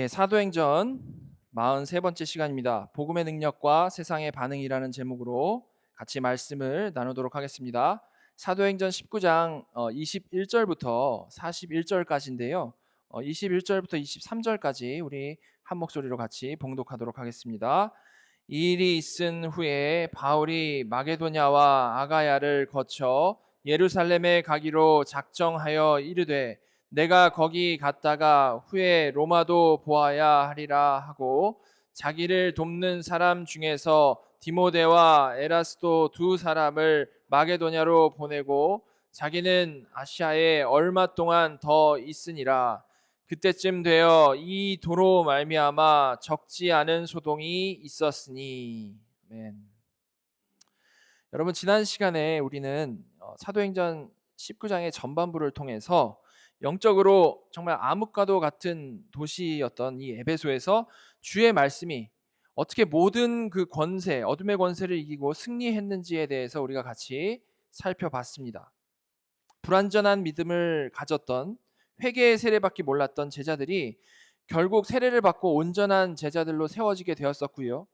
사도행전 43번째 시간입니다. 복음의 능력과 세상의 반응이라는 제목으로 같이 말씀을 나누도록 하겠습니다. 사도행전 19장 21절부터 41절까지인데요. 21절부터 23절까지 우리 한 목소리로 같이 봉독하도록 하겠습니다. 이 일이 있은 후에 바울이 마게도냐와 아가야를 거쳐 예루살렘에 가기로 작정하여 이르되 내가 거기 갔다가 후에 로마도 보아야 하리라 하고 자기를 돕는 사람 중에서 디모데와 에라스도 두 사람을 마게도냐로 보내고 자기는 아시아에 얼마 동안 더 있으니라. 그때쯤 되어 이 도로 말미암아 적지 않은 소동이 있었으니. 아멘. 여러분, 지난 시간에 우리는 사도행전 19장의 전반부를 통해서 영적으로 정말 암흑과도 같은 도시였던 이 에베소에서 주의 말씀이 어떻게 모든 그 권세, 어둠의 권세를 이기고 승리했는지에 대해서 우리가 같이 살펴봤습니다. 불완전한 믿음을 가졌던, 회개의 세례밖에 몰랐던 제자들이 결국 세례를 받고 온전한 제자들로 세워지게 되었었고요.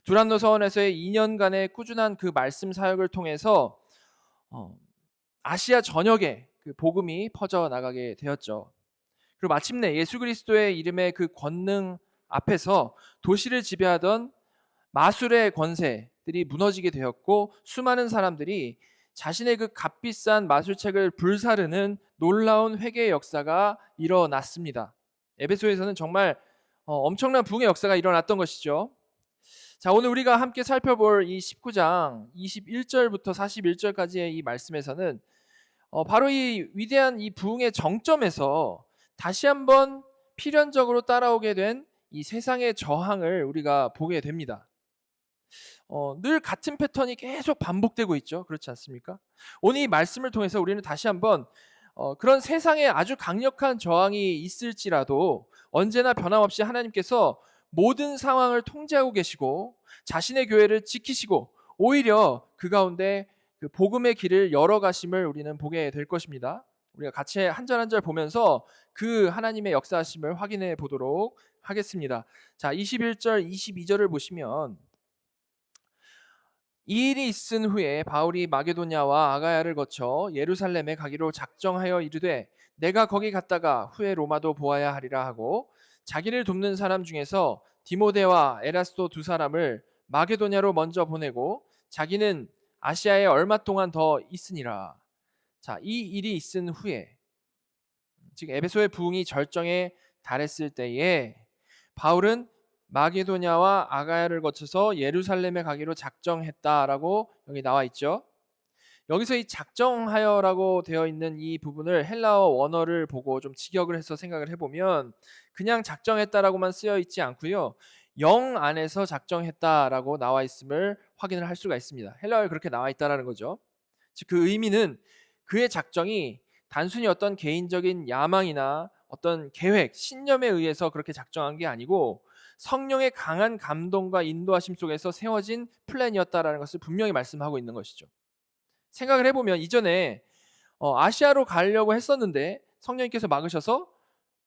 두란노 서원에서의 2년간의 꾸준한 그 말씀 사역을 통해서 아시아 전역에 그 복음이 퍼져 나가게 되었죠. 그리고 마침내 예수 그리스도의 이름의 그 권능 앞에서 도시를 지배하던 마술의 권세들이 무너지게 되었고, 수많은 사람들이 자신의 그 값비싼 마술책을 불사르는 놀라운 회개의 역사가 일어났습니다. 에베소에서는 정말 엄청난 부흥의 역사가 일어났던 것이죠. 자, 오늘 우리가 함께 살펴볼 이 19장 21절부터 41절까지의 이 말씀에서는 바로 이 위대한 이 부흥의 정점에서 다시 한번 필연적으로 따라오게 된 이 세상의 저항을 우리가 보게 됩니다. 늘 같은 패턴이 계속 반복되고 있죠. 그렇지 않습니까? 오늘 이 말씀을 통해서 우리는 다시 한번 그런 세상에 아주 강력한 저항이 있을지라도 언제나 변함없이 하나님께서 모든 상황을 통제하고 계시고 자신의 교회를 지키시고 오히려 그 가운데 그 복음의 길을 열어가심을 우리는 보게 될 것입니다. 우리가 같이 한 절 한 절 보면서 그 하나님의 역사하심을 확인해 보도록 하겠습니다. 자, 21절 22절을 보시면 이 일이 있은 후에 바울이 마게도냐와 아가야를 거쳐 예루살렘에 가기로 작정하여 이르되 내가 거기 갔다가 후에 로마도 보아야 하리라 하고 자기를 돕는 사람 중에서 디모데와 에라스도 두 사람을 마게도냐로 먼저 보내고 자기는 아시아에 얼마 동안 더 있으니라. 자, 이 일이 있은 후에, 즉 에베소의 부흥이 절정에 달했을 때에 바울은 마게도냐와 아가야를 거쳐서 예루살렘에 가기로 작정했다라고 여기 나와 있죠. 여기서 이 작정하여라고 되어 있는 이 부분을 헬라어 원어를 보고 좀 직역을 해서 생각을 해보면 그냥 작정했다라고만 쓰여 있지 않고요. 영 안에서 작정했다라고 나와 있음을 확인을 할 수가 있습니다. 헬라어에 그렇게 나와 있다라는 거죠. 즉 그 의미는 그의 작정이 단순히 어떤 개인적인 야망이나 어떤 계획, 신념에 의해서 그렇게 작정한 게 아니고 성령의 강한 감동과 인도하심 속에서 세워진 플랜이었다라는 것을 분명히 말씀하고 있는 것이죠. 생각을 해보면 이전에 아시아로 가려고 했었는데 성령님께서 막으셔서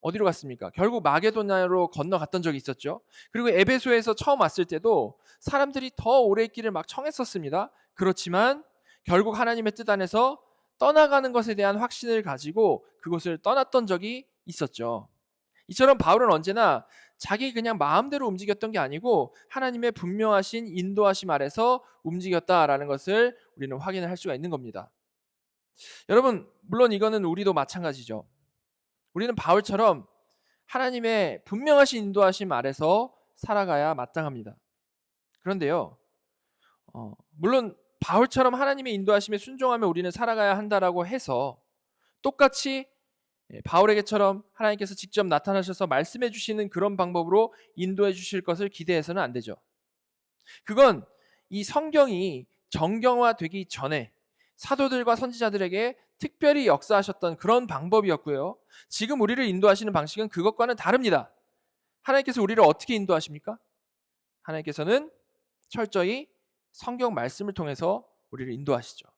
어디로 갔습니까? 결국 마게도냐로 건너갔던 적이 있었죠. 그리고 에베소에서 처음 왔을 때도 사람들이 더 오래 있기를 막 청했었습니다. 그렇지만 결국 하나님의 뜻 안에서 떠나가는 것에 대한 확신을 가지고 그곳을 떠났던 적이 있었죠. 이처럼 바울은 언제나 자기 그냥 마음대로 움직였던 게 아니고 하나님의 분명하신 인도하심 아래서 움직였다라는 것을 우리는 확인을 할 수가 있는 겁니다. 여러분, 물론 이거는 우리도 마찬가지죠. 우리는 바울처럼 하나님의 분명하신 인도하심 아래서 살아가야 마땅합니다. 그런데요, 물론 바울처럼 하나님의 인도하심에 순종하며 우리는 살아가야 한다라고 해서 똑같이 바울에게처럼 하나님께서 직접 나타나셔서 말씀해 주시는 그런 방법으로 인도해 주실 것을 기대해서는 안 되죠. 그건 이 성경이 정경화되기 전에 사도들과 선지자들에게 특별히 역사하셨던 그런 방법이었고요. 지금 우리를 인도하시는 방식은 그것과는 다릅니다. 하나님께서 우리를 어떻게 인도하십니까? 하나님께서는 철저히 성경 말씀을 통해서 우리를 인도하시죠.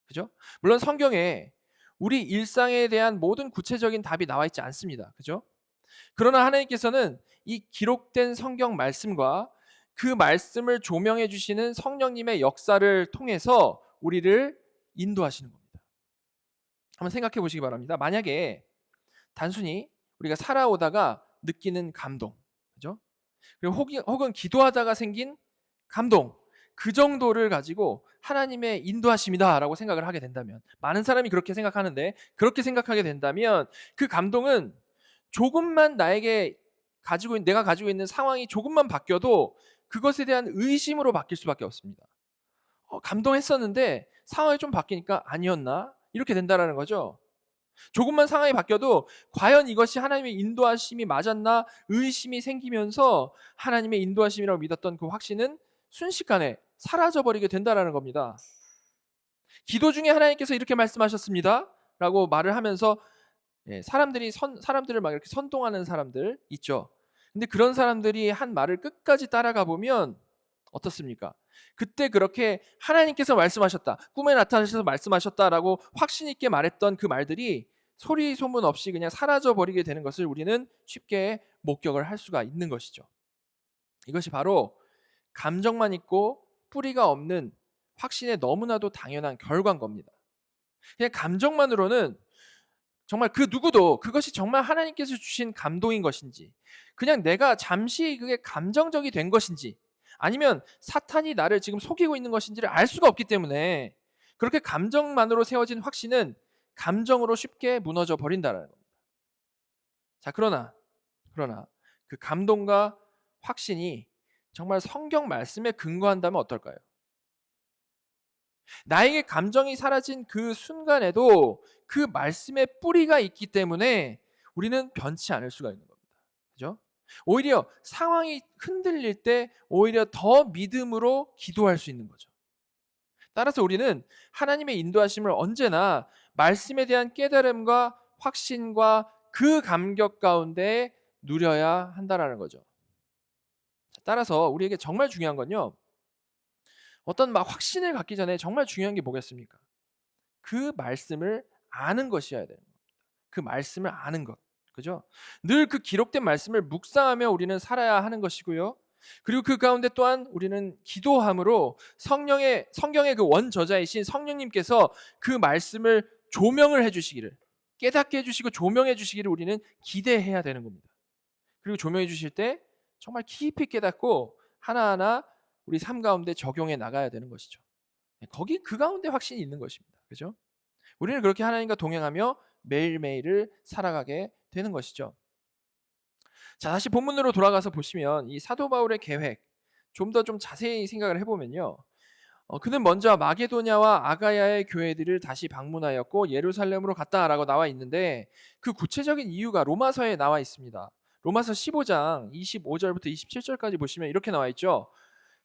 그죠? 물론 성경에 우리 일상에 대한 모든 구체적인 답이 나와 있지 않습니다. 그죠? 그러나 하나님께서는 이 기록된 성경 말씀과 그 말씀을 조명해 주시는 성령님의 역사를 통해서 우리를 인도하시는 겁니다. 한번 생각해 보시기 바랍니다. 만약에 단순히 우리가 살아오다가 느끼는 감동, 그죠? 그리고 혹은 기도하다가 생긴 감동, 그 정도를 가지고 하나님의 인도하심이다라고 생각을 하게 된다면, 많은 사람이 그렇게 생각하는데, 그렇게 생각하게 된다면 그 감동은 조금만 내가 가지고 있는 상황이 조금만 바뀌어도 그것에 대한 의심으로 바뀔 수밖에 없습니다. 감동했었는데 상황이 좀 바뀌니까 아니었나? 이렇게 된다라는 거죠. 조금만 상황이 바뀌어도 과연 이것이 하나님의 인도하심이 맞았나 의심이 생기면서 하나님의 인도하심이라고 믿었던 그 확신은 순식간에 사라져버리게 된다라는 겁니다. 기도 중에 하나님께서 이렇게 말씀하셨습니다 라고 말을 하면서 사람들을 막 이렇게 선동하는 사람들 있죠. 근데 그런 사람들이 한 말을 끝까지 따라가 보면 어떻습니까? 그때 그렇게 하나님께서 말씀하셨다, 꿈에 나타나셔서 말씀하셨다라고 확신 있게 말했던 그 말들이 소리 소문 없이 그냥 사라져 버리게 되는 것을 우리는 쉽게 목격을 할 수가 있는 것이죠. 이것이 바로 감정만 있고 뿌리가 없는 확신의 너무나도 당연한 결과인 겁니다. 그냥 감정만으로는 정말 그 누구도 그것이 정말 하나님께서 주신 감동인 것인지, 그냥 내가 잠시 그게 감정적이 된 것인지, 아니면 사탄이 나를 지금 속이고 있는 것인지를 알 수가 없기 때문에 그렇게 감정만으로 세워진 확신은 감정으로 쉽게 무너져 버린다는 겁니다. 자, 그러나 그 감동과 확신이 정말 성경 말씀에 근거한다면 어떨까요? 나에게 감정이 사라진 그 순간에도 그 말씀의 뿌리가 있기 때문에 우리는 변치 않을 수가 있는 겁니다. 그죠? 오히려 상황이 흔들릴 때 오히려 더 믿음으로 기도할 수 있는 거죠. 따라서 우리는 하나님의 인도하심을 언제나 말씀에 대한 깨달음과 확신과 그 감격 가운데 누려야 한다라는 거죠. 따라서 우리에게 정말 중요한 건요, 어떤 막 확신을 갖기 전에 정말 중요한 게 뭐겠습니까? 그 말씀을 아는 것이어야 되는 겁니다. 그 말씀을 아는 것. 그죠? 늘 그 기록된 말씀을 묵상하며 우리는 살아야 하는 것이고요. 그리고 그 가운데 또한 우리는 기도함으로 성경의 그 원저자이신 성령님께서 그 말씀을 조명을 해 주시기를, 깨닫게 해 주시고 조명해 주시기를 우리는 기대해야 되는 겁니다. 그리고 조명해 주실 때 정말 깊이 깨닫고 하나하나 우리 삶 가운데 적용해 나가야 되는 것이죠. 거기 그 가운데 확신이 있는 것입니다. 그죠? 우리는 그렇게 하나님과 동행하며 매일매일을 살아가게 되는 것이죠. 자, 다시 본문으로 돌아가서 보시면 이 사도 바울의 계획 좀 더 자세히 생각을 해보면요. 그는 먼저 마게도냐와 아가야의 교회들을 다시 방문하였고 예루살렘으로 갔다라고 나와 있는데, 그 구체적인 이유가 로마서에 나와 있습니다. 로마서 15장 25절부터 27절까지 보시면 이렇게 나와 있죠.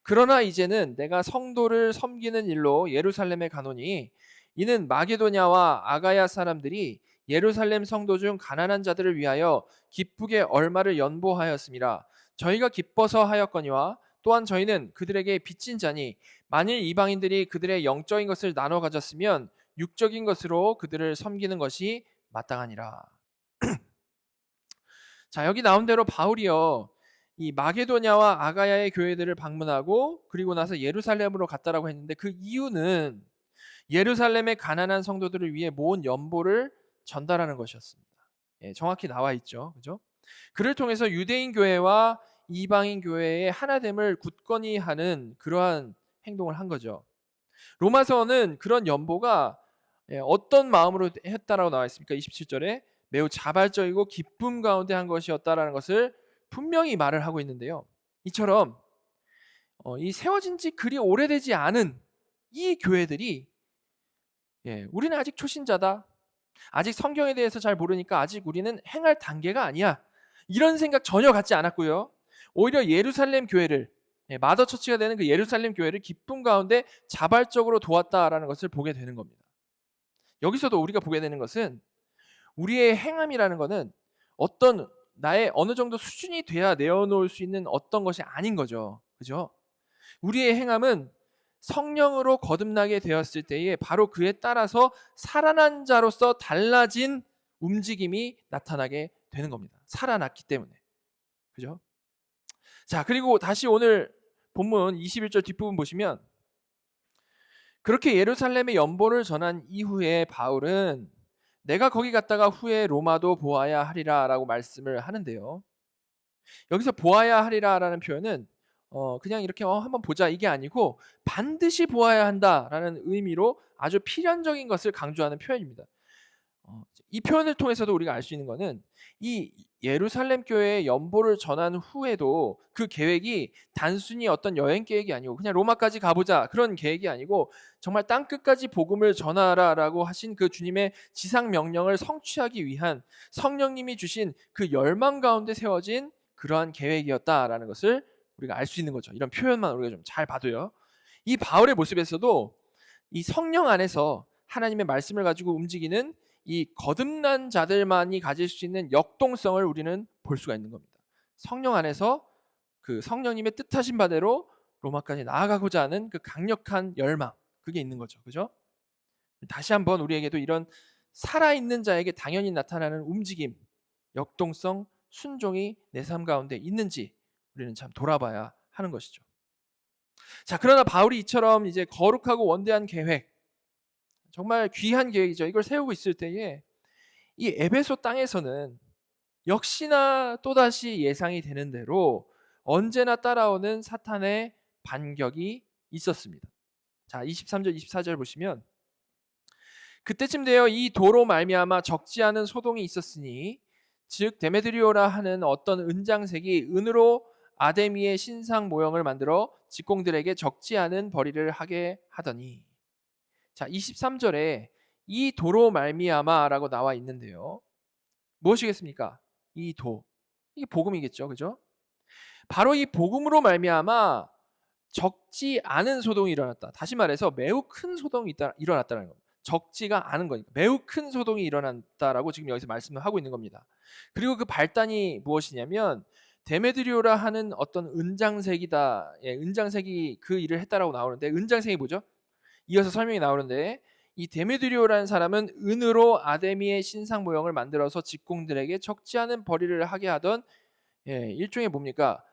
그러나 이제는 내가 성도를 섬기는 일로 예루살렘에 가노니 이는 마게도냐와 아가야 사람들이 예루살렘 성도 중 가난한 자들을 위하여 기쁘게 얼마를 연보하였음이라. 저희가 기뻐서 하였거니와 또한 저희는 그들에게 빚진 자니 만일 이방인들이 그들의 영적인 것을 나눠 가졌으면 육적인 것으로 그들을 섬기는 것이 마땅하니라. 자, 여기 나온 대로 바울이요, 이 마게도냐와 아가야의 교회들을 방문하고 그리고 나서 예루살렘으로 갔다라고 했는데, 그 이유는 예루살렘의 가난한 성도들을 위해 모은 연보를 전달하는 것이었습니다. 정확히 나와 있죠. 그죠? 그를 통해서 유대인 교회와 이방인 교회의 하나됨을 굳건히 하는 그러한 행동을 한 거죠. 로마서는 그런 연보가 어떤 마음으로 했다라고 나와 있습니까? 27절에 매우 자발적이고 기쁨 가운데 한 것이었다라는 것을 분명히 말을 하고 있는데요. 이처럼 이 세워진 지 그리 오래되지 않은 이 교회들이 우리는 아직 초신자다, 아직 성경에 대해서 잘 모르니까 아직 우리는 행할 단계가 아니야, 이런 생각 전혀 갖지 않았고요. 오히려 예루살렘 교회를, 마더 처치가 되는 그 예루살렘 교회를 기쁨 가운데 자발적으로 도왔다라는 것을 보게 되는 겁니다. 여기서도 우리가 보게 되는 것은 우리의 행함이라는 것은 어떤 나의 어느 정도 수준이 돼야 내어놓을 수 있는 어떤 것이 아닌 거죠. 그죠? 우리의 행함은 성령으로 거듭나게 되었을 때에 바로 그에 따라서 살아난 자로서 달라진 움직임이 나타나게 되는 겁니다. 살아났기 때문에. 그죠? 자, 그리고 다시 오늘 본문 21절 뒷부분 보시면 그렇게 예루살렘의 연보를 전한 이후에 바울은 내가 거기 갔다가 후에 로마도 보아야 하리라라고 말씀을 하는데요. 여기서 보아야 하리라라는 표현은 그냥 이렇게 한번 보자 이게 아니고 반드시 보아야 한다라는 의미로 아주 필연적인 것을 강조하는 표현입니다. 이 표현을 통해서도 우리가 알 수 있는 거는 이 예루살렘 교회의 연보를 전한 후에도 그 계획이 단순히 어떤 여행 계획이 아니고 그냥 로마까지 가보자 그런 계획이 아니고 정말 땅끝까지 복음을 전하라라고 하신 그 주님의 지상 명령을 성취하기 위한 성령님이 주신 그 열망 가운데 세워진 그러한 계획이었다라는 것을 우리가 알 수 있는 거죠. 이런 표현만 우리가 좀 잘 봐도요. 이 바울의 모습에서도 이 성령 안에서 하나님의 말씀을 가지고 움직이는 이 거듭난 자들만이 가질 수 있는 역동성을 우리는 볼 수가 있는 겁니다. 성령 안에서 그 성령님의 뜻하신 바대로 로마까지 나아가고자 하는 그 강력한 열망, 그게 있는 거죠. 그죠? 다시 한번 우리에게도 이런 살아있는 자에게 당연히 나타나는 움직임, 역동성, 순종이 내 삶 가운데 있는지 우리는 참 돌아봐야 하는 것이죠. 자, 그러나 바울이 이처럼 이제 거룩하고 원대한 계획, 정말 귀한 계획이죠. 이걸 세우고 있을 때에 이 에베소 땅에서는 역시나 또다시 예상이 되는 대로 언제나 따라오는 사탄의 반격이 있었습니다. 자, 23절 24절 보시면 그때쯤 되어 이 도로 말미암아 적지 않은 소동이 있었으니 즉 데메드리오라 하는 어떤 은장색이 은으로 아데미의 신상 모형을 만들어 직공들에게 적지 않은 벌이를 하게 하더니 자, 23절에 이 도로 말미암아라고 나와 있는데요. 무엇이겠습니까? 이 도. 이게 복음이겠죠. 그죠? 바로 이 복음으로 말미암아 적지 않은 소동이 일어났다. 다시 말해서 매우 큰 소동이 일어났다는 겁니다. 적지가 않은 거니까 매우 큰 소동이 일어났다라고 지금 여기서 말씀을 하고 있는 겁니다. 그리고 그 발단이 무엇이냐면 데메드리오라 하는 어떤 은장색이다. 예, 은장색이 그 일을 했다라고 나오는데 은장색이 뭐죠? 이어서 설명이 나오는데 이 데메드리오라는 사람은 은으로 아데미의 신상 모형을 만들어서 직공들에게 적지 않은 벌이를 하게 하던 일종의 뭡니까?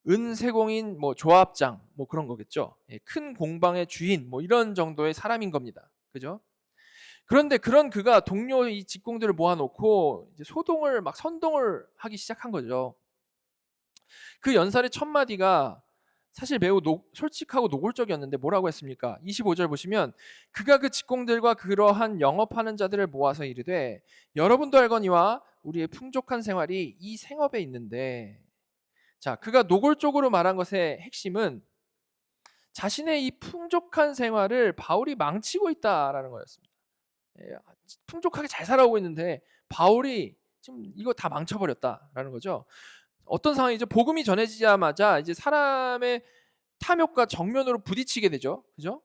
은세공인 뭐 조합장 뭐 그런 거겠죠. 큰 공방의 주인 뭐 이런 정도의 사람인 겁니다. 그죠? 그런데 그런 그가 동료 이 직공들을 모아놓고 이제 소동을 막 선동을 하기 시작한 거죠. 그 연설의 첫 마디가 사실 매우 솔직하고 노골적이었는데 뭐라고 했습니까? 25절 보시면 그가 그 직공들과 그러한 영업하는 자들을 모아서 이르되 여러분도 알거니와 우리의 풍족한 생활이 이 생업에 있는데 자, 그가 노골적으로 말한 것의 핵심은 자신의 이 풍족한 생활을 바울이 망치고 있다라는 거였습니다. 풍족하게 잘 살아오고 있는데 바울이 지금 이거 다 망쳐버렸다라는 거죠. 어떤 상황이죠? 복음이 전해지자마자 이제 사람의 탐욕과 정면으로 부딪히게 되죠. 그죠?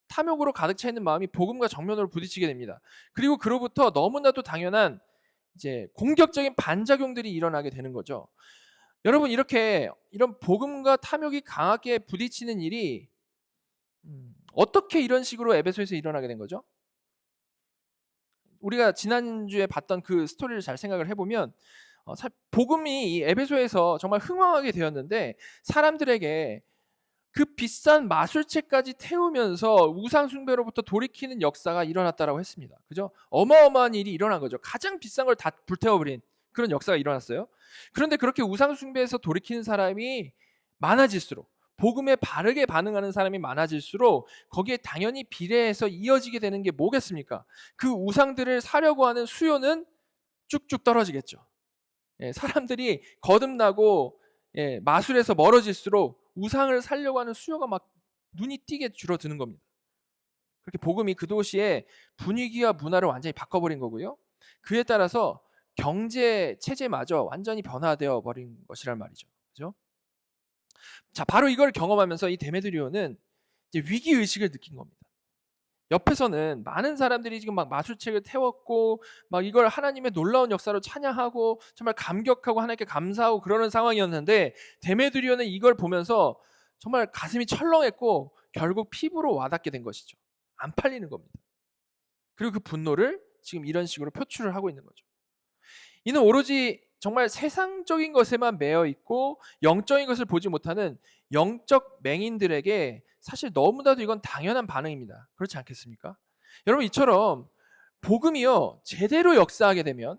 탐욕으로 가득 차 있는 마음이 복음과 정면으로 부딪히게 됩니다. 그리고 그로부터 너무나도 당연한 이제 공격적인 반작용들이 일어나게 되는 거죠. 여러분 이렇게 이런 복음과 탐욕이 강하게 부딪히는 일이 어떻게 이런 식으로 에베소에서 일어나게 된 거죠? 우리가 지난주에 봤던 그 스토리를 잘 생각을 해보면 복음이 이 에베소에서 정말 흥왕하게 되었는데 사람들에게 그 비싼 마술책까지 태우면서 우상 숭배로부터 돌이키는 역사가 일어났다라고 했습니다. 그죠? 어마어마한 일이 일어난 거죠. 가장 비싼 걸 다 불태워버린 그런 역사가 일어났어요. 그런데 그렇게 우상 숭배에서 돌이키는 사람이 많아질수록 복음에 바르게 반응하는 사람이 많아질수록 거기에 당연히 비례해서 이어지게 되는 게 뭐겠습니까? 그 우상들을 사려고 하는 수요는 쭉쭉 떨어지겠죠. 사람들이 거듭나고 마술에서 멀어질수록 우상을 살려고 하는 수요가 막 눈이 띄게 줄어드는 겁니다. 그렇게 복음이 그 도시의 분위기와 문화를 완전히 바꿔버린 거고요. 그에 따라서 경제 체제마저 완전히 변화되어 버린 것이란 말이죠. 그죠? 자, 바로 이걸 경험하면서 이 데메드리오는 이제 위기 의식을 느낀 겁니다. 옆에서는 많은 사람들이 지금 막 마술책을 태웠고 막 이걸 하나님의 놀라운 역사로 찬양하고 정말 감격하고 하나님께 감사하고 그러는 상황이었는데 데메드리오는 이걸 보면서 정말 가슴이 철렁했고 결국 피부로 와닿게 된 것이죠. 안 팔리는 겁니다. 그리고 그 분노를 지금 이런 식으로 표출을 하고 있는 거죠. 이는 오로지 정말 세상적인 것에만 매여 있고 영적인 것을 보지 못하는 영적 맹인들에게 사실 너무나도 이건 당연한 반응입니다. 그렇지 않겠습니까? 여러분, 이처럼 복음이요 제대로 역사하게 되면,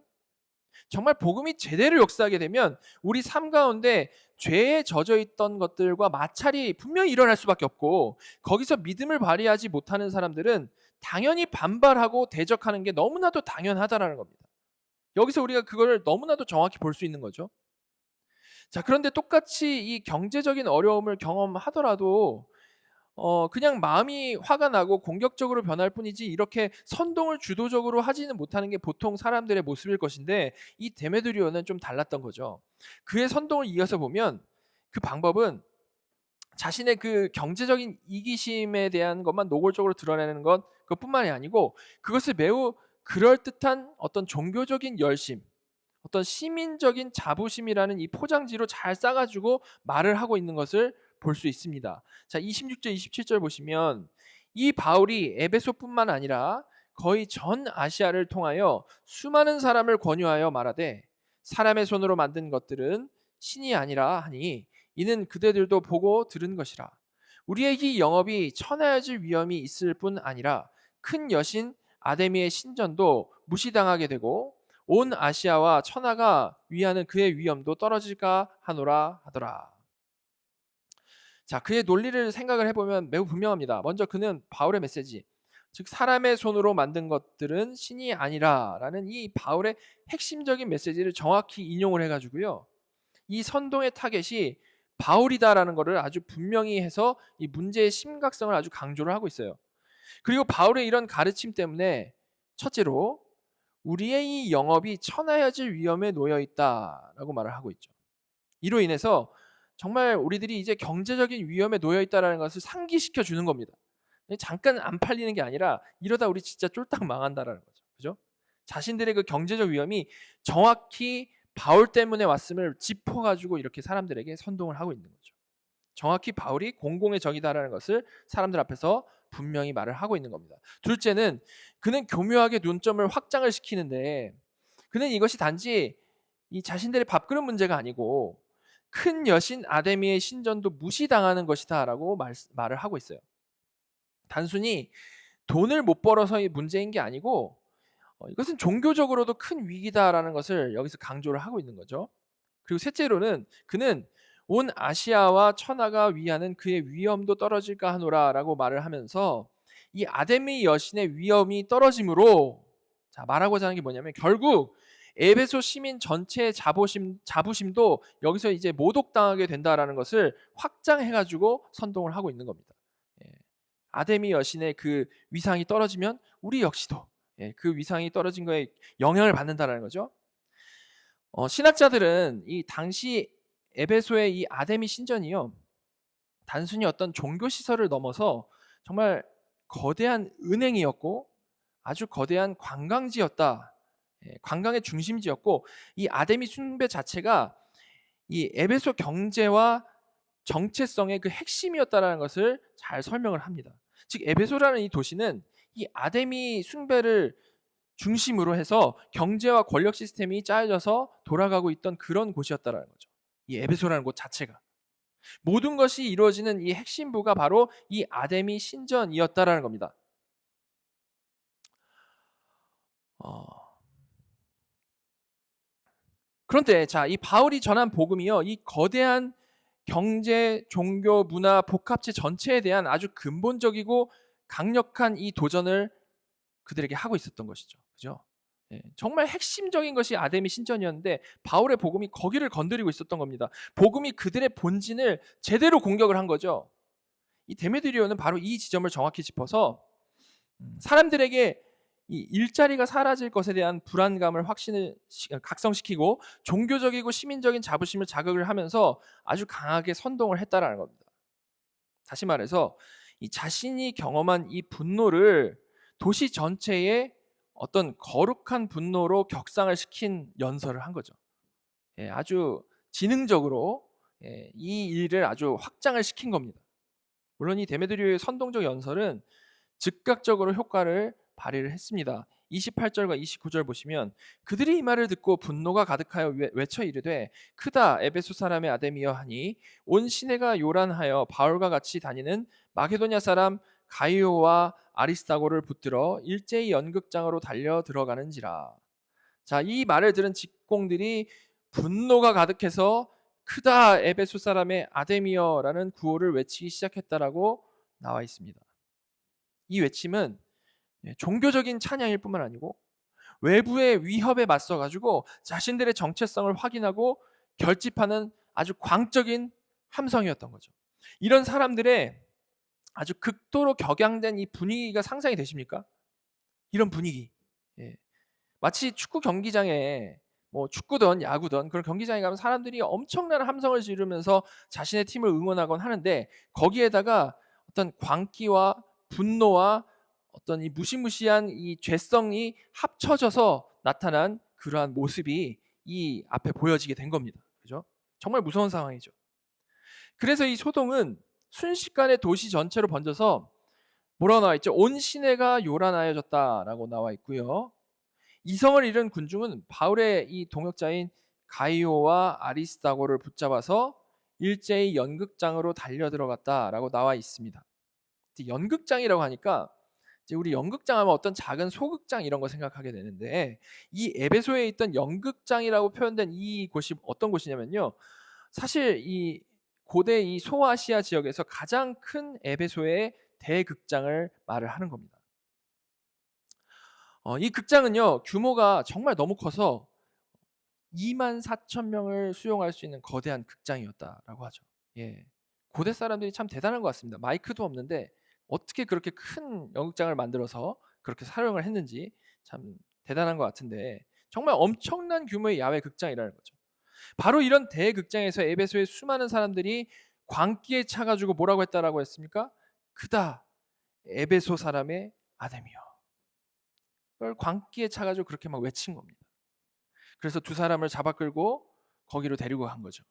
정말 복음이 제대로 역사하게 되면 우리 삶 가운데 죄에 젖어 있던 것들과 마찰이 분명히 일어날 수밖에 없고, 거기서 믿음을 발휘하지 못하는 사람들은 당연히 반발하고 대적하는 게 너무나도 당연하다라는 겁니다. 여기서 우리가 그거를 너무나도 정확히 볼 수 있는 거죠. 자, 그런데 똑같이 이 경제적인 어려움을 경험하더라도 그냥 마음이 화가 나고 공격적으로 변할 뿐이지 이렇게 선동을 주도적으로 하지는 못하는 게 보통 사람들의 모습일 것인데, 이 데메드리오는 좀 달랐던 거죠. 그의 선동을 이어서 보면 그 방법은 자신의 그 경제적인 이기심에 대한 것만 노골적으로 드러내는 것, 그것뿐만이 아니고 그것을 매우 그럴듯한 어떤 종교적인 열심, 어떤 시민적인 자부심이라는 이 포장지로 잘 싸가지고 말을 하고 있는 것을 볼 수 있습니다. 자, 26절 27절 보시면 이 바울이 에베소뿐만 아니라 거의 전 아시아를 통하여 수많은 사람을 권유하여 말하되, 사람의 손으로 만든 것들은 신이 아니라 하니 이는 그대들도 보고 들은 것이라. 우리의 이 영업이 천하여질 위험이 있을 뿐 아니라 큰 여신 아데미의 신전도 무시당하게 되고 온 아시아와 천하가 위하는 그의 위엄도 떨어질까 하노라 하더라. 자, 그의 논리를 생각을 해보면 매우 분명합니다. 먼저 그는 바울의 메시지, 즉 사람의 손으로 만든 것들은 신이 아니라 라는 이 바울의 핵심적인 메시지를 정확히 인용을 해가지고요, 이 선동의 타겟이 바울이다라는 것을 아주 분명히 해서 이 문제의 심각성을 아주 강조를 하고 있어요. 그리고 바울의 이런 가르침 때문에 첫째로 우리의 이 영업이 천하여질 위험에 놓여 있다라고 말을 하고 있죠. 이로 인해서 정말 우리들이 이제 경제적인 위험에 놓여 있다라는 것을 상기시켜 주는 겁니다. 잠깐 안 팔리는 게 아니라 이러다 우리 진짜 쫄딱 망한다라는 거죠. 그죠? 자신들의 그 경제적 위험이 정확히 바울 때문에 왔음을 짚어가지고 이렇게 사람들에게 선동을 하고 있는 거죠. 정확히 바울이 공공의 적이다라는 것을 사람들 앞에서 분명히 말을 하고 있는 겁니다. 둘째는 그는 교묘하게 논점을 확장을 시키는데, 그는 이것이 단지 이 자신들의 밥그릇 문제가 아니고 큰 여신 아데미의 신전도 무시당하는 것이다라고 말을 하고 있어요. 단순히 돈을 못 벌어서의 문제인 게 아니고 이것은 종교적으로도 큰 위기다라는 것을 여기서 강조를 하고 있는 거죠. 그리고 셋째로는 그는 온 아시아와 천하가 위하는 그의 위엄도 떨어질까 하노라라고 말을 하면서 이 아데미 여신의 위엄이 떨어짐으로, 자, 말하고자 하는 게 뭐냐면 결국 에베소 시민 전체의 자부심도 여기서 이제 모독당하게 된다라는 것을 확장해가지고 선동을 하고 있는 겁니다. 예. 아데미 여신의 그 위상이 떨어지면 우리 역시도 그 위상이 떨어진 거에 영향을 받는다라는 거죠. 신학자들은 이 당시 에베소의 이 아데미 신전이요, 단순히 어떤 종교 시설을 넘어서 정말 거대한 은행이었고 아주 거대한 관광지였다. 관광의 중심지였고, 이 아데미 숭배 자체가 이 에베소 경제와 정체성의 그 핵심이었다라는 것을 잘 설명을 합니다. 즉 에베소라는 이 도시는 이 아데미 숭배를 중심으로 해서 경제와 권력 시스템이 짜여져서 돌아가고 있던 그런 곳이었다라는 거죠. 이 에베소라는 곳 자체가 모든 것이 이루어지는 이 핵심부가 바로 이 아데미 신전이었다라는 겁니다. 그런데 자, 이 바울이 전한 복음이요, 이 거대한 경제, 종교, 문화, 복합체 전체에 대한 아주 근본적이고 강력한 이 도전을 그들에게 하고 있었던 것이죠. 그죠? 정말 핵심적인 것이 아데미 신전이었는데 바울의 복음이 거기를 건드리고 있었던 겁니다. 복음이 그들의 본진을 제대로 공격을 한 거죠. 이 데메드리오는 바로 이 지점을 정확히 짚어서 사람들에게 이 일자리가 사라질 것에 대한 불안감을 각성시키고 종교적이고 시민적인 자부심을 자극을 하면서 아주 강하게 선동을 했다라는 겁니다. 다시 말해서 이 자신이 경험한 이 분노를 도시 전체에 어떤 거룩한 분노로 격상을 시킨 연설을 한 거죠. 아주 지능적으로 이 일을 아주 확장을 시킨 겁니다. 물론 이 데메드리오의 선동적 연설은 즉각적으로 효과를 발휘를 했습니다. 28절과 29절 보시면 그들이 이 말을 듣고 분노가 가득하여 외쳐 이르되 크다 에베소 사람의 아데미여 하니 온 시내가 요란하여 바울과 같이 다니는 마게도냐 사람 가이오와 아리스다고를 붙들어 일제히 연극장으로 달려 들어가는지라. 자, 이 말을 들은 직공들이 분노가 가득해서 크다 에베소 사람의 아데미어라는 구호를 외치기 시작했다라고 나와 있습니다. 이 외침은 종교적인 찬양일 뿐만 아니고 외부의 위협에 맞서 가지고 자신들의 정체성을 확인하고 결집하는 아주 광적인 함성이었던 거죠. 이런 사람들의 아주 극도로 격양된 이 분위기가 상상이 되십니까? 이런 분위기. 예. 마치 축구 경기장에 뭐 축구든 야구든 그런 경기장에 가면 사람들이 엄청난 함성을 지르면서 자신의 팀을 응원하곤 하는데 거기에다가 어떤 광기와 분노와 어떤 이 무시무시한 이 죄성이 합쳐져서 나타난 그러한 모습이 이 앞에 보여지게 된 겁니다. 그죠? 정말 무서운 상황이죠. 그래서 이 소동은 순식간에 도시 전체로 번져서 뭐라고 나와 있죠? 온 시내가 요란하여졌다라고 나와 있고요. 이성을 잃은 군중은 바울의 이 동역자인 가이오와 아리스다고를 붙잡아서 일제히 연극장으로 달려 들어갔다라고 나와 있습니다. 연극장이라고 하니까 이제 우리 연극장 하면 어떤 작은 소극장 이런 거 생각하게 되는데 이 에베소에 있던 연극장이라고 표현된 이 곳이 어떤 곳이냐면요. 사실 이 고대 이 소아시아 지역에서 가장 큰 에베소의 대극장을 말을 하는 겁니다. 이 극장은요 규모가 정말 너무 커서 24,000명을 수용할 수 있는 거대한 극장이었다라고 하죠. 예, 고대 사람들이 참 대단한 것 같습니다. 마이크도 없는데 어떻게 그렇게 큰 연극장을 만들어서 그렇게 사용을 했는지 참 대단한 것 같은데 정말 엄청난 규모의 야외 극장이라는 거죠. 바로 이런 대극장에서 에베소의 수많은 사람들이 광기에 차가지고 뭐라고 했다라고 했습니까? 크다 에베소 사람의 아데미여. 그걸 광기에 차가지고 그렇게 막 외친 겁니다. 그래서 두 사람을 잡아 끌고 거기로 데리고 간 거죠.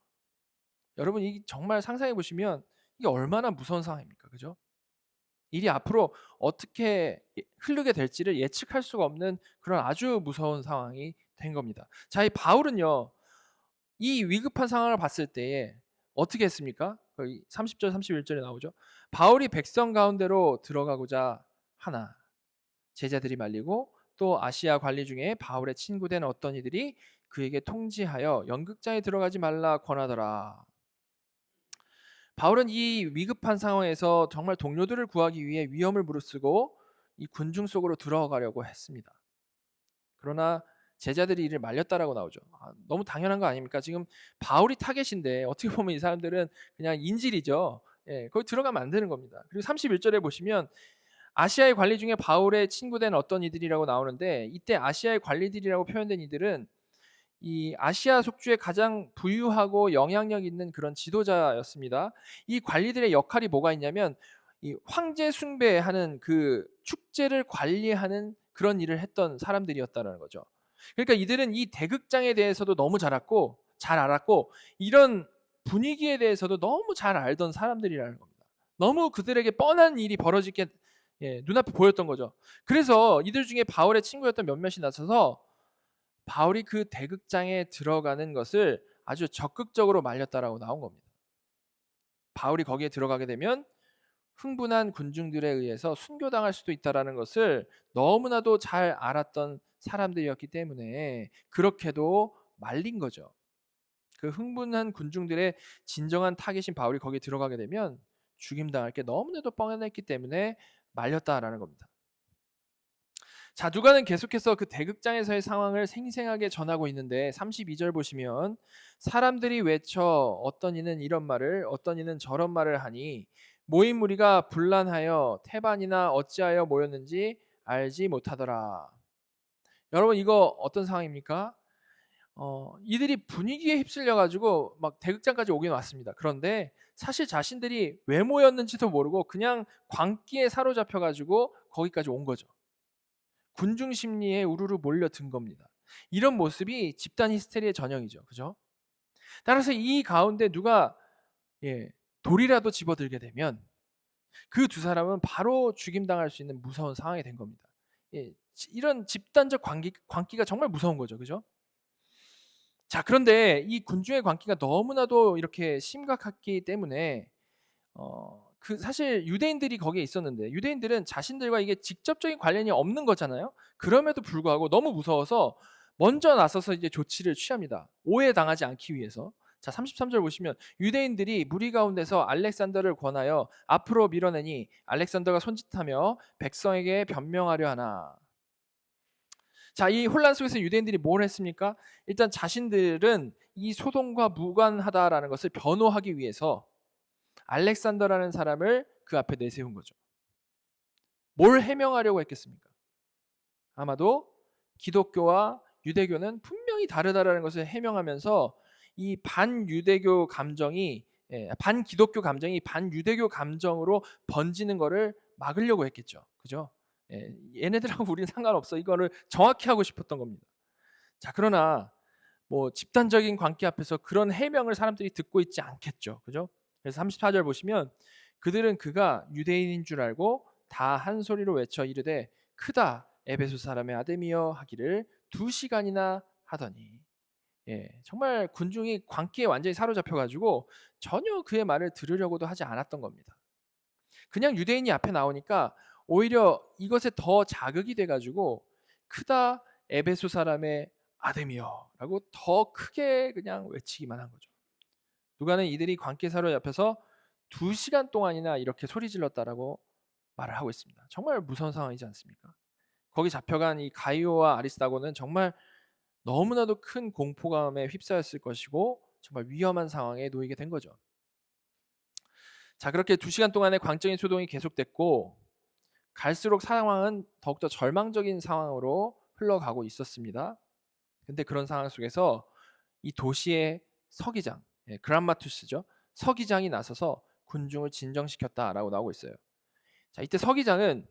여러분 이 정말 상상해 보시면 이게 얼마나 무서운 상황입니까? 그죠? 일이 앞으로 어떻게 흐르게 될지를 예측할 수가 없는 그런 아주 무서운 상황이 된 겁니다. 자, 이 바울은요. 이 위급한 상황을 봤을 때에 어떻게 했습니까? 30절 31절에 나오죠. 바울이 백성 가운데로 들어가고자 하나 제자들이 말리고 또 아시아 관리 중에 바울의 친구된 어떤 이들이 그에게 통지하여 연극장에 들어가지 말라 권하더라. 바울은 이 위급한 상황에서 정말 동료들을 구하기 위해 위험을 무릅쓰고 이 군중 속으로 들어가려고 했습니다. 그러나 제자들이 이를 말렸다라고 나오죠. 너무 당연한 거 아닙니까? 지금 바울이 타겟인데 어떻게 보면 이 사람들은 그냥 인질이죠. 예, 거기 들어가면 안 되는 겁니다. 그리고 31절에 보시면 아시아의 관리 중에 바울의 친구된 어떤 이들이라고 나오는데 이때 아시아의 관리들이라고 표현된 이들은 이 아시아 속주의 가장 부유하고 영향력 있는 그런 지도자였습니다. 이 관리들의 역할이 뭐가 있냐면 이 황제 숭배하는 그 축제를 관리하는 그런 일을 했던 사람들이었다는 거죠. 그러니까 이들은 이 대극장에 대해서도 너무 잘 알았고 이런 분위기에 대해서도 너무 잘 알던 사람들이라는 겁니다. 너무 그들에게 뻔한 일이 벌어지게 눈앞에 보였던 거죠. 그래서 이들 중에 바울의 친구였던 몇몇이 나서서 바울이 그 대극장에 들어가는 것을 아주 적극적으로 말렸다라고 나온 겁니다. 바울이 거기에 들어가게 되면 흥분한 군중들에 의해서 순교당할 수도 있다라는 것을 너무나도 잘 알았던 사람들이었기 때문에 그렇게도 말린 거죠. 그 흥분한 군중들의 진정한 타겟인 바울이 거기에 들어가게 되면 죽임당할 게 너무나도 뻔했기 때문에 말렸다라는 겁니다. 자, 누가는 계속해서 그 대극장에서의 상황을 생생하게 전하고 있는데 32절 보시면 사람들이 외쳐 어떤 이는 이런 말을 어떤 이는 저런 말을 하니 모인 무리가 분란하여 태반이나 어찌하여 모였는지 알지 못하더라. 여러분 이거 어떤 상황입니까? 이들이 분위기에 휩쓸려 가지고 막 대극장까지 오긴 왔습니다. 그런데 사실 자신들이 왜 모였는지도 모르고 그냥 광기에 사로잡혀 가지고 거기까지 온 거죠. 군중 심리에 우르르 몰려든 겁니다. 이런 모습이 집단 히스테리의 전형이죠. 그죠? 따라서 이 가운데 누가 돌이라도 집어들게 되면 그 두 사람은 바로 죽임당할 수 있는 무서운 상황이 된 겁니다. 이런 집단적 광기가 정말 무서운 거죠. 그죠? 자, 그런데 이 군중의 광기가 너무나도 이렇게 심각했기 때문에 그 사실 유대인들이 거기에 있었는데 유대인들은 자신들과 이게 직접적인 관련이 없는 거잖아요. 그럼에도 불구하고 너무 무서워서 먼저 나서서 이제 조치를 취합니다. 오해당하지 않기 위해서. 자, 33절 보시면 유대인들이 무리 가운데서 알렉산더를 권하여 앞으로 밀어내니 알렉산더가 손짓하며 백성에게 변명하려 하나. 자, 이 혼란 속에서 유대인들이 뭘 했습니까? 일단 자신들은 이 소동과 무관하다라는 것을 변호하기 위해서 알렉산더라는 사람을 그 앞에 내세운 거죠. 뭘 해명하려고 했겠습니까? 아마도 기독교와 유대교는 분명히 다르다라는 것을 해명하면서 이 반유대교 감정이 반기독교 감정이 반유대교 감정으로 번지는 것을 막으려고 했겠죠. 그죠? 얘네들하고 우리는 상관없어. 이거를 정확히 하고 싶었던 겁니다. 자, 그러나 뭐 집단적인 관계 앞에서 그런 해명을 사람들이 듣고 있지 않겠죠. 그죠? 그래서 34절 보시면 그들은 그가 유대인인 줄 알고 다 한 소리로 외쳐 이르되 크다 에베소 사람의 아데미여 하기를 2시간이나 하더니. 정말 군중이 광기에 완전히 사로잡혀 가지고 전혀 그의 말을 들으려고도 하지 않았던 겁니다. 그냥 유대인이 앞에 나오니까 오히려 이것에 더 자극이 돼 가지고 크다 에베소 사람의 아데미여라고 더 크게 그냥 외치기만 한 거죠. 누가는 이들이 광기에 사로잡혀서 2시간 동안이나 이렇게 소리 질렀다라고 말을 하고 있습니다. 정말 무서운 상황이지 않습니까? 거기 잡혀간 이 가이오와 아리스다고는 정말 너무나도 큰 공포감에 휩싸였을 것이고 정말 위험한 상황에 놓이게 된 거죠. 자, 그렇게 2시간 동안의 광적인 소동이 계속됐고 갈수록 상황은 더욱더 절망적인 상황으로 흘러가고 있었습니다. 근데 그런 상황 속에서 이 도시의 서기장, 그람마투스죠. 서기장이 나서서 군중을 진정시켰다라고 나오고 있어요. 자, 이때 서기장은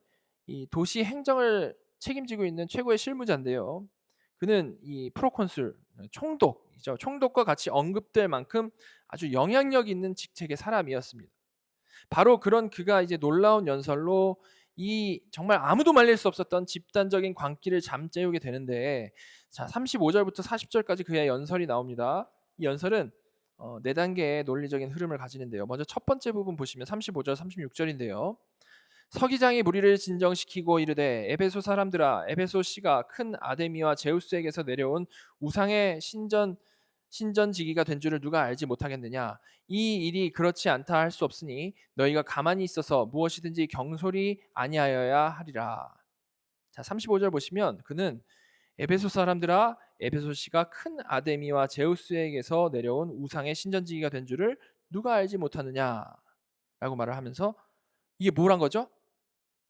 이 도시 행정을 책임지고 있는 최고의 실무자인데요. 그는 이 프로콘술, 총독이죠. 총독과 같이 언급될 만큼 아주 영향력 있는 직책의 사람이었습니다. 바로 그런 그가 이제 놀라운 연설로 이 정말 아무도 말릴 수 없었던 집단적인 광기를 잠재우게 되는데, 자, 35절부터 40절까지 그의 연설이 나옵니다. 이 연설은 네 단계의 논리적인 흐름을 가지는데요. 먼저 첫 번째 부분 보시면 35절, 36절인데요. 서기장이 무리를 진정시키고 이르되 에베소 사람들아 에베소 씨가 큰 아데미와 제우스에게서 내려온 우상의 신전지기가 된 줄을 누가 알지 못하겠느냐. 이 일이 그렇지 않다 할 수 없으니 너희가 가만히 있어서 무엇이든지 경솔히 아니하여야 하리라. 자, 35절 보시면 그는 에베소 사람들아 에베소 씨가 큰 아데미와 제우스에게서 내려온 우상의 신전지기가 된 줄을 누가 알지 못하느냐라고 말을 하면서 이게 뭘 한 거죠?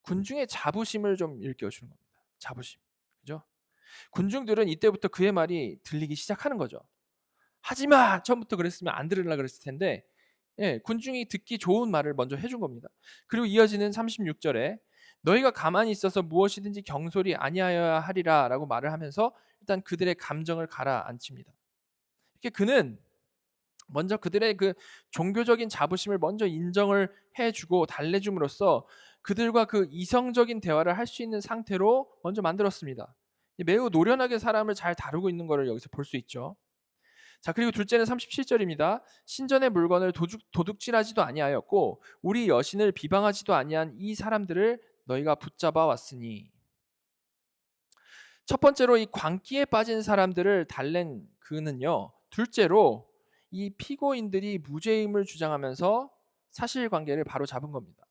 군중의 자부심을 좀 일깨워주는 겁니다. 자부심. 그죠? 군중들은 이때부터 그의 말이 들리기 시작하는 거죠. 하지마! 처음부터 그랬으면 안 들으려고 그랬을 텐데 군중이 듣기 좋은 말을 먼저 해준 겁니다. 그리고 이어지는 36절에 너희가 가만히 있어서 무엇이든지 경솔히 아니하여야 하리라 라고 말을 하면서 일단 그들의 감정을 가라앉힙니다. 이렇게 그는 먼저 그들의 그 종교적인 자부심을 먼저 인정을 해주고 달래줌으로써 그들과 그 이성적인 대화를 할 수 있는 상태로 먼저 만들었습니다. 매우 노련하게 사람을 잘 다루고 있는 것을 여기서 볼 수 있죠. 자, 그리고 둘째는 37절입니다. 신전의 물건을 도둑질하지도 아니하였고 우리 여신을 비방하지도 아니한 이 사람들을 너희가 붙잡아 왔으니. 첫 번째로 이 광기에 빠진 사람들을 달랜 그는요. 둘째로 이 피고인들이 무죄임을 주장하면서 사실관계를 바로 잡은 겁니다.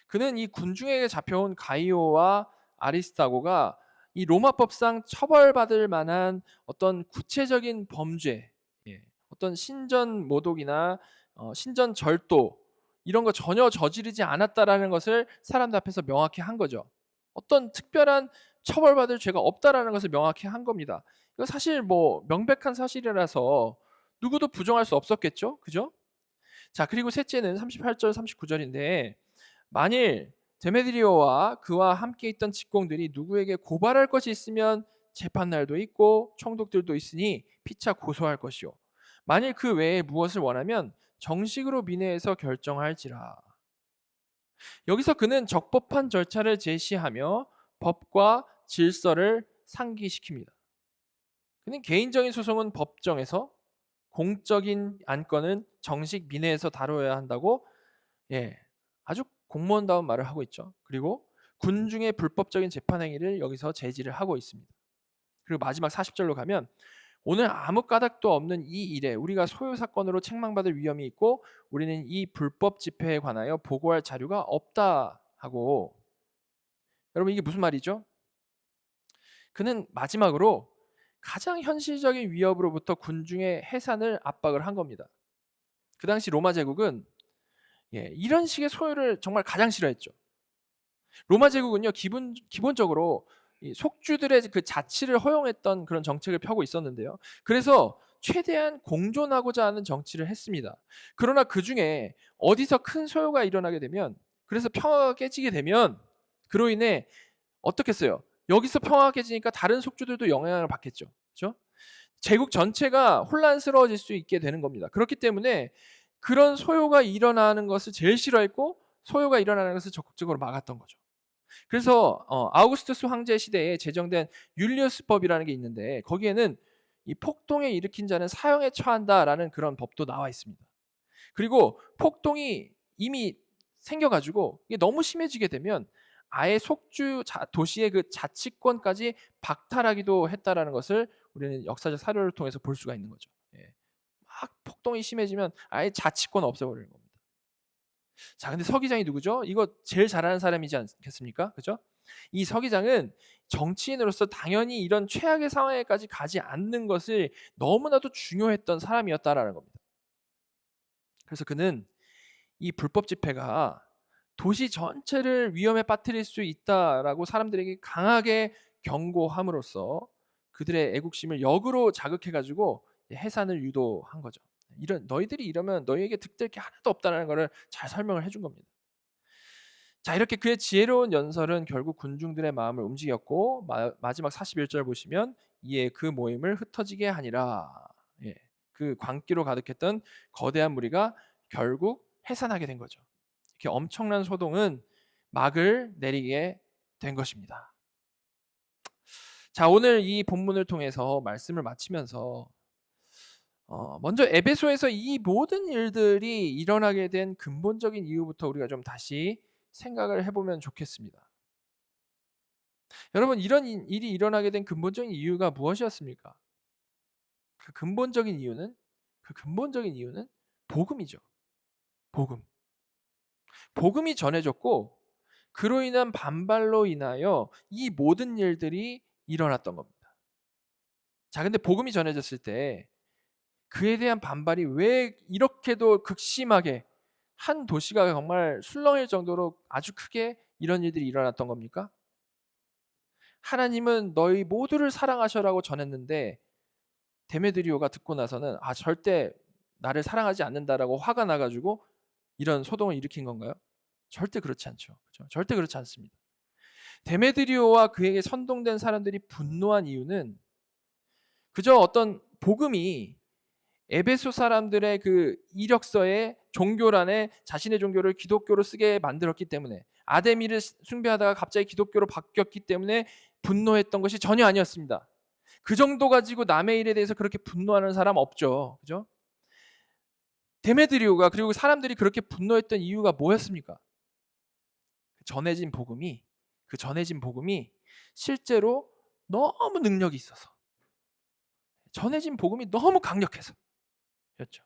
그는 이 군중에게 잡혀온 가이오와 아리스타고가 이 로마법상 처벌받을 만한 어떤 구체적인 범죄, 어떤 신전 모독이나 신전 절도 이런 거 전혀 저지르지 않았다라는 것을 사람들 앞에서 명확히 한 거죠. 어떤 특별한 처벌받을 죄가 없다라는 것을 명확히 한 겁니다. 이거 사실 뭐 명백한 사실이라서 누구도 부정할 수 없었겠죠, 그죠? 자, 그리고 셋째는 38절, 39절인데 만일 데메드리오와 그와 함께 있던 직공들이 누구에게 고발할 것이 있으면 재판날도 있고 총독들도 있으니 피차 고소할 것이요. 만일 그 외에 무엇을 원하면 정식으로 민회에서 결정할지라. 여기서 그는 적법한 절차를 제시하며 법과 질서를 상기시킵니다. 근데 개인적인 소송은 법정에서, 공적인 안건은 정식 민회에서 다뤄야 한다고 아주 공무원다운 말을 하고 있죠. 그리고 군중의 불법적인 재판 행위를 여기서 제지를 하고 있습니다. 그리고 마지막 40절로 가면 오늘 아무 까닭도 없는 이 일에 우리가 소요 사건으로 책망받을 위험이 있고 우리는 이 불법 집회에 관하여 보고할 자료가 없다 하고, 여러분 이게 무슨 말이죠? 그는 마지막으로 가장 현실적인 위협으로부터 군중의 해산을 압박을 한 겁니다. 그 당시 로마 제국은 이런 식의 소요를 정말 가장 싫어했죠. 로마 제국은요, 기본적으로 이 속주들의 그 자치를 허용했던 그런 정책을 펴고 있었는데요. 그래서 최대한 공존하고자 하는 정치를 했습니다. 그러나 그 중에 어디서 큰 소요가 일어나게 되면, 그래서 평화가 깨지게 되면, 그로 인해 어떻겠어요? 여기서 평화가 깨지니까 다른 속주들도 영향을 받겠죠. 그렇죠? 제국 전체가 혼란스러워질 수 있게 되는 겁니다. 그렇기 때문에 그런 소요가 일어나는 것을 제일 싫어했고, 소요가 일어나는 것을 적극적으로 막았던 거죠. 그래서 아우구스투스 황제 시대에 제정된 율리우스법이라는 게 있는데, 거기에는 이 폭동에 일으킨 자는 사형에 처한다라는 그런 법도 나와 있습니다. 그리고 폭동이 이미 생겨가지고 이게 너무 심해지게 되면 아예 속주 도시의 그 자치권까지 박탈하기도 했다라는 것을 우리는 역사적 사료를 통해서 볼 수가 있는 거죠. 막 폭동이 심해지면 아예 자치권 없애버리는 겁니다. 자, 근데 서기장이 누구죠? 이거 제일 잘하는 사람이지 않겠습니까? 그죠? 이 서기장은 정치인으로서 당연히 이런 최악의 상황에까지 가지 않는 것을 너무나도 중요했던 사람이었다라는 겁니다. 그래서 그는 이 불법 집회가 도시 전체를 위험에 빠뜨릴 수 있다라고 사람들에게 강하게 경고함으로써 그들의 애국심을 역으로 자극해가지고 해산을 유도한 거죠. 너희들이 이러면 너희에게 득될 게 하나도 없다는 것을 잘 설명을 해준 겁니다. 자, 이렇게 그의 지혜로운 연설은 결국 군중들의 마음을 움직였고 마지막 41절 보시면 이에 그 모임을 흩어지게 하니라. 그 광기로 가득했던 거대한 무리가 결국 해산하게 된 거죠. 이렇게 엄청난 소동은 막을 내리게 된 것입니다. 자, 오늘 이 본문을 통해서 말씀을 마치면서 먼저 에베소에서 이 모든 일들이 일어나게 된 근본적인 이유부터 우리가 좀 다시 생각을 해보면 좋겠습니다. 여러분, 이런 일이 일어나게 된 근본적인 이유가 무엇이었습니까? 그 근본적인 이유는 복음이죠. 복음. 복음이 전해졌고 그로 인한 반발로 인하여 이 모든 일들이 일어났던 겁니다. 자, 근데 복음이 전해졌을 때 그에 대한 반발이 왜 이렇게도 극심하게 한 도시가 정말 술렁일 정도로 아주 크게 이런 일들이 일어났던 겁니까? 하나님은 너희 모두를 사랑하셔라고 전했는데 데메드리오가 듣고 나서는 절대 나를 사랑하지 않는다라고 화가 나가지고 이런 소동을 일으킨 건가요? 절대 그렇지 않죠. 그렇죠? 절대 그렇지 않습니다. 데메드리오와 그에게 선동된 사람들이 분노한 이유는 그저 어떤 복음이 에베소 사람들의 그 이력서에 종교란에 자신의 종교를 기독교로 쓰게 만들었기 때문에, 아데미를 숭배하다가 갑자기 기독교로 바뀌었기 때문에 분노했던 것이 전혀 아니었습니다. 그 정도 가지고 남의 일에 대해서 그렇게 분노하는 사람 없죠. 그죠? 데메드리오가, 그리고 사람들이 그렇게 분노했던 이유가 뭐였습니까? 그 전해진 복음이 실제로 너무 능력이 있어서, 전해진 복음이 너무 강력해서 였죠.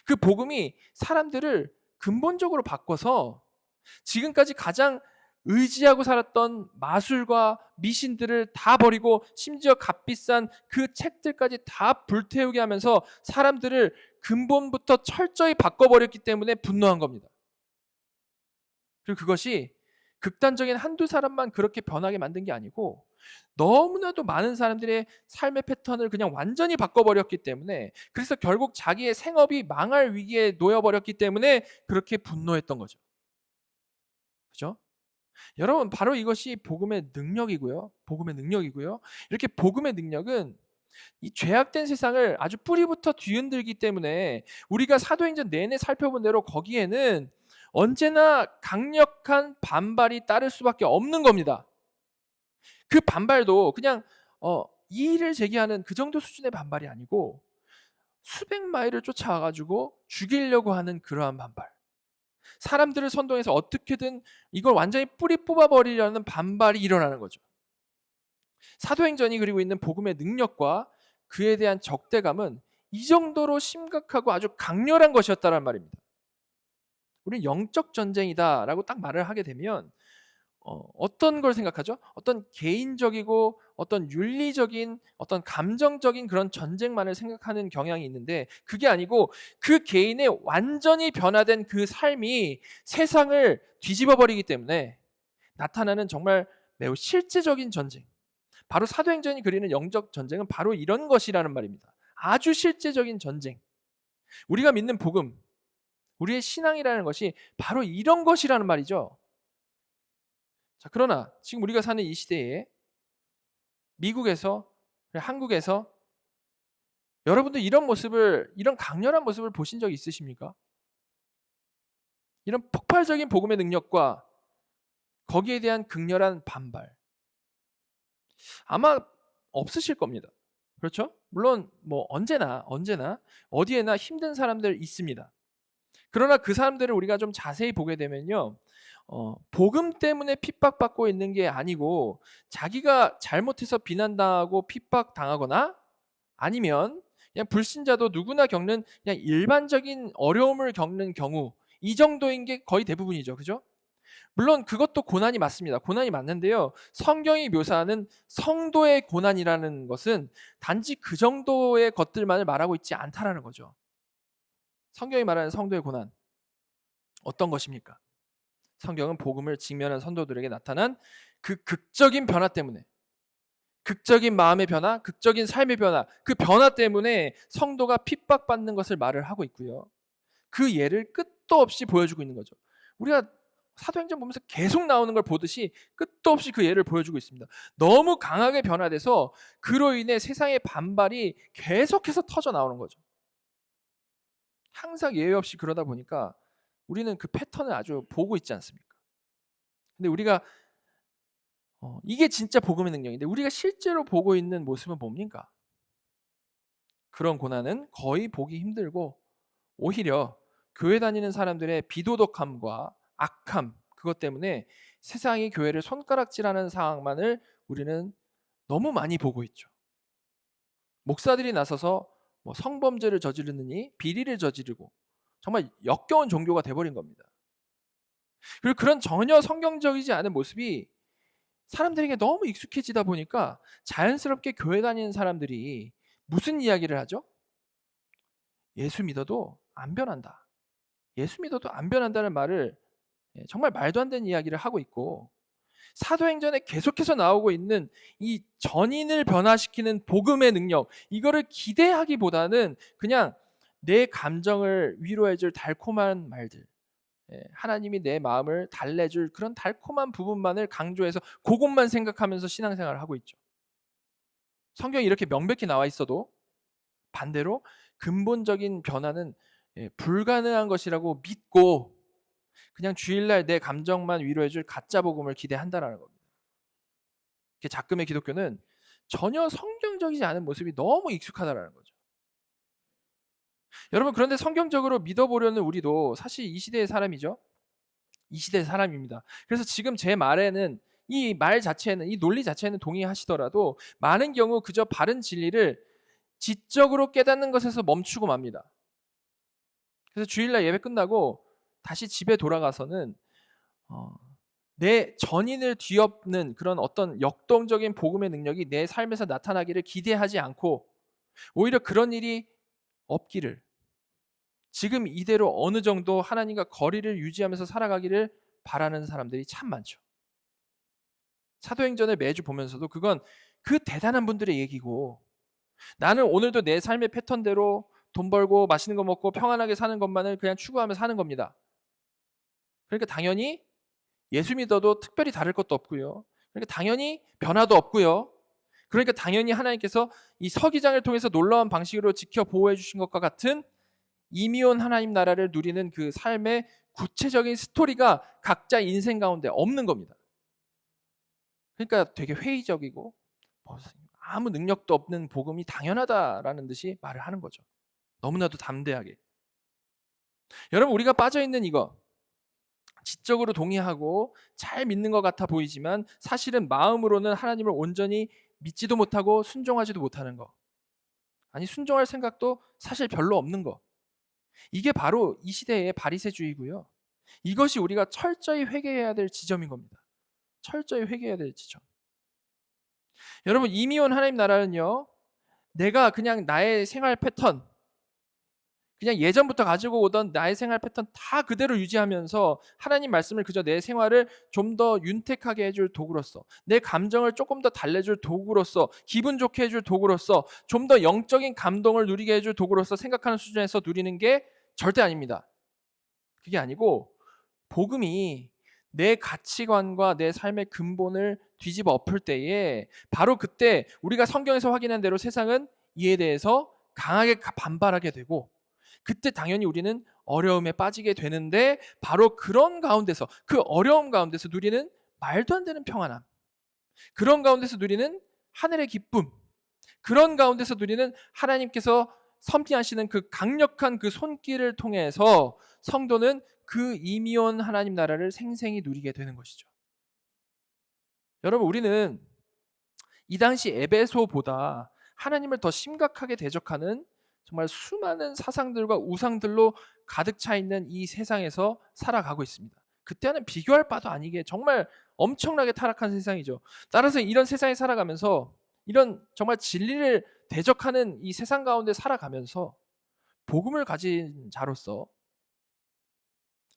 그 복음이 사람들을 근본적으로 바꿔서 지금까지 가장 의지하고 살았던 마술과 미신들을 다 버리고 심지어 값비싼 그 책들까지 다 불태우게 하면서 사람들을 근본부터 철저히 바꿔버렸기 때문에 분노한 겁니다. 그리고 그것이 극단적인 한두 사람만 그렇게 변하게 만든 게 아니고 너무나도 많은 사람들의 삶의 패턴을 그냥 완전히 바꿔버렸기 때문에, 그래서 결국 자기의 생업이 망할 위기에 놓여버렸기 때문에 그렇게 분노했던 거죠. 그죠? 여러분, 바로 이것이 복음의 능력이고요. 이렇게 복음의 능력은 이 죄악된 세상을 아주 뿌리부터 뒤흔들기 때문에 우리가 사도행전 내내 살펴본 대로 거기에는 언제나 강력한 반발이 따를 수밖에 없는 겁니다. 그 반발도 그냥 이의를 제기하는 그 정도 수준의 반발이 아니고 수백 마일을 쫓아와 가지고 죽이려고 하는 그러한 반발. 사람들을 선동해서 어떻게든 이걸 완전히 뿌리 뽑아버리려는 반발이 일어나는 거죠. 사도행전이 그리고 있는 복음의 능력과 그에 대한 적대감은 이 정도로 심각하고 아주 강렬한 것이었다는 말입니다. 우리는 영적 전쟁이다라고 딱 말을 하게 되면 어떤 걸 생각하죠? 어떤 개인적이고 어떤 윤리적인 어떤 감정적인 그런 전쟁만을 생각하는 경향이 있는데, 그게 아니고 그 개인의 완전히 변화된 그 삶이 세상을 뒤집어 버리기 때문에 나타나는 정말 매우 실제적인 전쟁. 바로 사도행전이 그리는 영적 전쟁은 바로 이런 것이라는 말입니다. 아주 실제적인 전쟁. 우리가 믿는 복음, 우리의 신앙이라는 것이 바로 이런 것이라는 말이죠. 자, 그러나 지금 우리가 사는 이 시대에 미국에서, 한국에서 여러분들 이런 강렬한 모습을 보신 적 있으십니까? 이런 폭발적인 복음의 능력과 거기에 대한 극렬한 반발. 아마 없으실 겁니다. 그렇죠? 물론 뭐 언제나 어디에나 힘든 사람들 있습니다. 그러나 그 사람들을 우리가 좀 자세히 보게 되면요, 복음 때문에 핍박받고 있는 게 아니고 자기가 잘못해서 비난당하고 핍박당하거나 아니면 그냥 불신자도 누구나 겪는 그냥 일반적인 어려움을 겪는 경우, 이 정도인 게 거의 대부분이죠. 그죠? 물론 그것도 고난이 맞습니다. 고난이 맞는데요, 성경이 묘사하는 성도의 고난이라는 것은 단지 그 정도의 것들만을 말하고 있지 않다라는 거죠. 성경이 말하는 성도의 고난, 어떤 것입니까? 성경은 복음을 직면한 성도들에게 나타난 그 극적인 변화 때문에, 극적인 마음의 변화, 극적인 삶의 변화, 그 변화 때문에 성도가 핍박받는 것을 말을 하고 있고요. 그 예를 끝도 없이 보여주고 있는 거죠. 우리가 사도행전 보면서 계속 나오는 걸 보듯이 끝도 없이 그 예를 보여주고 있습니다. 너무 강하게 변화돼서 그로 인해 세상의 반발이 계속해서 터져 나오는 거죠. 항상 예외 없이 그러다 보니까 우리는 그 패턴을 아주 보고 있지 않습니까? 근데 우리가 이게 진짜 복음의 능력인데 우리가 실제로 보고 있는 모습은 뭡니까? 그런 고난은 거의 보기 힘들고 오히려 교회 다니는 사람들의 비도덕함과 악함, 그것 때문에 세상이 교회를 손가락질하는 상황만을 우리는 너무 많이 보고 있죠. 목사들이 나서서 뭐 성범죄를 저지르느니 비리를 저지르고 정말 역겨운 종교가 돼버린 겁니다. 그리고 그런 전혀 성경적이지 않은 모습이 사람들에게 너무 익숙해지다 보니까 자연스럽게 교회 다니는 사람들이 무슨 이야기를 하죠? 예수 믿어도 안 변한다. 예수 믿어도 안 변한다는 말을 정말 말도 안 되는 이야기를 하고 있고, 사도행전에 계속해서 나오고 있는 이 전인을 변화시키는 복음의 능력, 이거를 기대하기보다는 그냥 내 감정을 위로해줄 달콤한 말들, 하나님이 내 마음을 달래줄 그런 달콤한 부분만을 강조해서 그것만 생각하면서 신앙생활을 하고 있죠. 성경이 이렇게 명백히 나와 있어도 반대로 근본적인 변화는 불가능한 것이라고 믿고 그냥 주일날 내 감정만 위로해줄 가짜 복음을 기대한다라는 겁니다. 작금의 기독교는 전혀 성경적이지 않은 모습이 너무 익숙하다라는 거죠. 여러분, 그런데 성경적으로 믿어보려는 우리도 사실 이 시대의 사람이죠. 이 시대의 사람입니다. 그래서 지금 제 말에는, 이 말 자체는, 이 논리 자체는 동의하시더라도 많은 경우 그저 바른 진리를 지적으로 깨닫는 것에서 멈추고 맙니다. 그래서 주일날 예배 끝나고 다시 집에 돌아가서는 내 전인을 뒤엎는 그런 어떤 역동적인 복음의 능력이 내 삶에서 나타나기를 기대하지 않고 오히려 그런 일이 없기를, 지금 이대로 어느 정도 하나님과 거리를 유지하면서 살아가기를 바라는 사람들이 참 많죠. 사도행전을 매주 보면서도 그건 그 대단한 분들의 얘기고, 나는 오늘도 내 삶의 패턴대로 돈 벌고 맛있는 거 먹고 평안하게 사는 것만을 그냥 추구하며 사는 겁니다. 그러니까 당연히 예수 믿어도 특별히 다를 것도 없고요. 그러니까 당연히 변화도 없고요. 그러니까 당연히 하나님께서 이 서기장을 통해서 놀라운 방식으로 지켜 보호해 주신 것과 같은 이미온 하나님 나라를 누리는 그 삶의 구체적인 스토리가 각자 인생 가운데 없는 겁니다. 그러니까 되게 회의적이고 뭐 아무 능력도 없는 복음이 당연하다라는 듯이 말을 하는 거죠. 너무나도 담대하게. 여러분, 우리가 빠져 있는 이거 지적으로 동의하고 잘 믿는 것 같아 보이지만 사실은 마음으로는 하나님을 온전히 믿지도 못하고 순종하지도 못하는 거. 아니, 순종할 생각도 사실 별로 없는 거. 이게 바로 이 시대의 바리새주의고요. 이것이 우리가 철저히 회개해야 될 지점인 겁니다. 철저히 회개해야 될 지점. 여러분, 이미 온 하나님 나라는요, 내가 그냥 나의 생활 패턴, 그냥 예전부터 가지고 오던 나의 생활 패턴 다 그대로 유지하면서 하나님 말씀을 그저 내 생활을 좀 더 윤택하게 해줄 도구로서, 내 감정을 조금 더 달래줄 도구로서, 기분 좋게 해줄 도구로서, 좀 더 영적인 감동을 누리게 해줄 도구로서 생각하는 수준에서 누리는 게 절대 아닙니다. 그게 아니고 복음이 내 가치관과 내 삶의 근본을 뒤집어 엎을 때에 바로 그때 우리가 성경에서 확인한 대로 세상은 이에 대해서 강하게 반발하게 되고, 그때 당연히 우리는 어려움에 빠지게 되는데, 바로 그런 가운데서, 그 어려움 가운데서 누리는 말도 안 되는 평안함, 그런 가운데서 누리는 하늘의 기쁨, 그런 가운데서 누리는 하나님께서 섭리하시는 그 강력한 그 손길을 통해서 성도는 그 이미 온 하나님 나라를 생생히 누리게 되는 것이죠. 여러분, 우리는 이 당시 에베소보다 하나님을 더 심각하게 대적하는 정말 수많은 사상들과 우상들로 가득 차 있는 이 세상에서 살아가고 있습니다. 그때는 비교할 바도 아니게 정말 엄청나게 타락한 세상이죠. 따라서 이런 세상에 살아가면서, 이런 정말 진리를 대적하는 이 세상 가운데 살아가면서 복음을 가진 자로서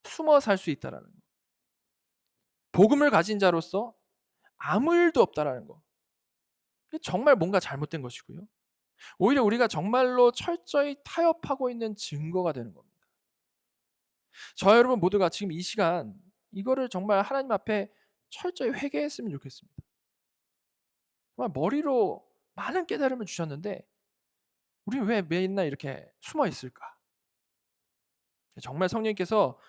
숨어 살 수 있다라는 거. 복음을 가진 자로서 아무 일도 없다라는 거. 정말 뭔가 잘못된 것이고요. 오히려 우리가 정말로 철저히 타협하고 있는 증거가 되는 겁니다. 저 여러분 모두가 지금 이 시간 이거를 정말 하나님 앞에 철저히 회개했으면 좋겠습니다. 정말 머리로 많은 깨달음을 주셨는데 우리는 왜 맨날 이렇게 숨어 있을까? 정말 성령님께서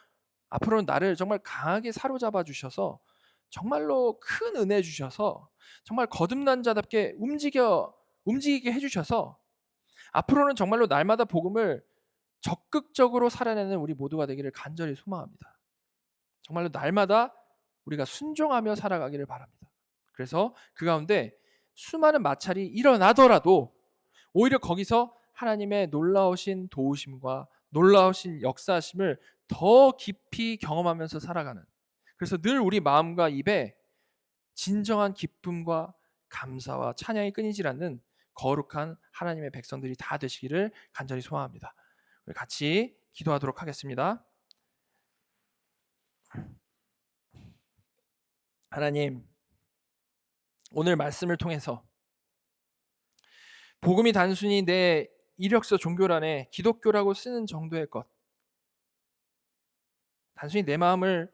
앞으로는 나를 정말 강하게 사로잡아 주셔서 정말로 큰 은혜 주셔서 정말 거듭난 자답게 움직이게 해주셔서 앞으로는 정말로 날마다 복음을 적극적으로 살아내는 우리 모두가 되기를 간절히 소망합니다. 정말로 날마다 우리가 순종하며 살아가기를 바랍니다. 그래서 그 가운데 수많은 마찰이 일어나더라도 오히려 거기서 하나님의 놀라우신 도우심과 놀라우신 역사하심을 더 깊이 경험하면서 살아가는, 그래서 늘 우리 마음과 입에 진정한 기쁨과 감사와 찬양이 끊이질 않는 거룩한 하나님의 백성들이 다 되시기를 간절히 소망합니다. 우리 같이 기도하도록 하겠습니다. 하나님, 오늘 말씀을 통해서 복음이 단순히 내 이력서 종교란에 기독교라고 쓰는 정도의 것, 단순히 내 마음의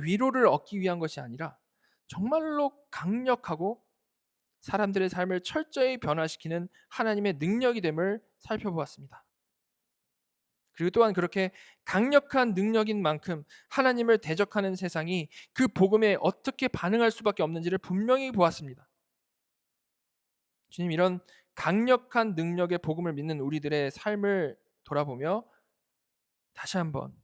위로를 얻기 위한 것이 아니라 정말로 강력하고 사람들의 삶을 철저히 변화시키는 하나님의 능력이 됨을 살펴보았습니다. 그리고 또한 그렇게 강력한 능력인 만큼 하나님을 대적하는 세상이 그 복음에 어떻게 반응할 수밖에 없는지를 분명히 보았습니다. 주님, 이런 강력한 능력의 복음을 믿는 우리들의 삶을 돌아보며 다시 한번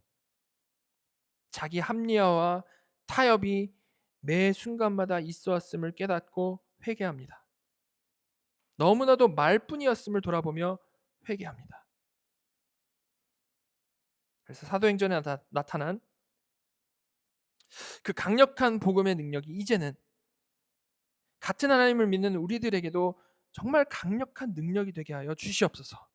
자기 합리화와 타협이 매 순간마다 있어왔음을 깨닫고 회개합니다. 너무나도 말뿐이었음을 돌아보며 회개합니다. 그래서 사도행전에 나타난 그 강력한 복음의 능력이 이제는 같은 하나님을 믿는 우리들에게도 정말 강력한 능력이 되게 하여 주시옵소서.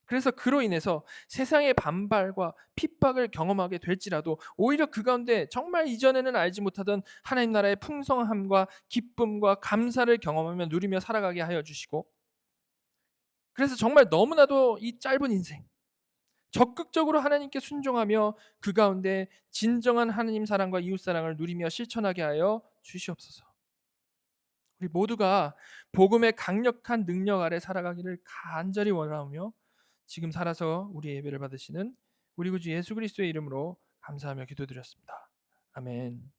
그래서 그로 인해서 세상의 반발과 핍박을 경험하게 될지라도 오히려 그 가운데 정말 이전에는 알지 못하던 하나님 나라의 풍성함과 기쁨과 감사를 경험하며 누리며 살아가게 하여 주시고, 그래서 정말 너무나도 이 짧은 인생 적극적으로 하나님께 순종하며 그 가운데 진정한 하나님 사랑과 이웃 사랑을 누리며 실천하게 하여 주시옵소서. 우리 모두가 복음의 강력한 능력 아래 살아가기를 간절히 원하오며 지금 살아서 우리 예배를 받으시는 우리 구주 예수 그리스도의 이름으로 감사하며 기도드렸습니다. 아멘.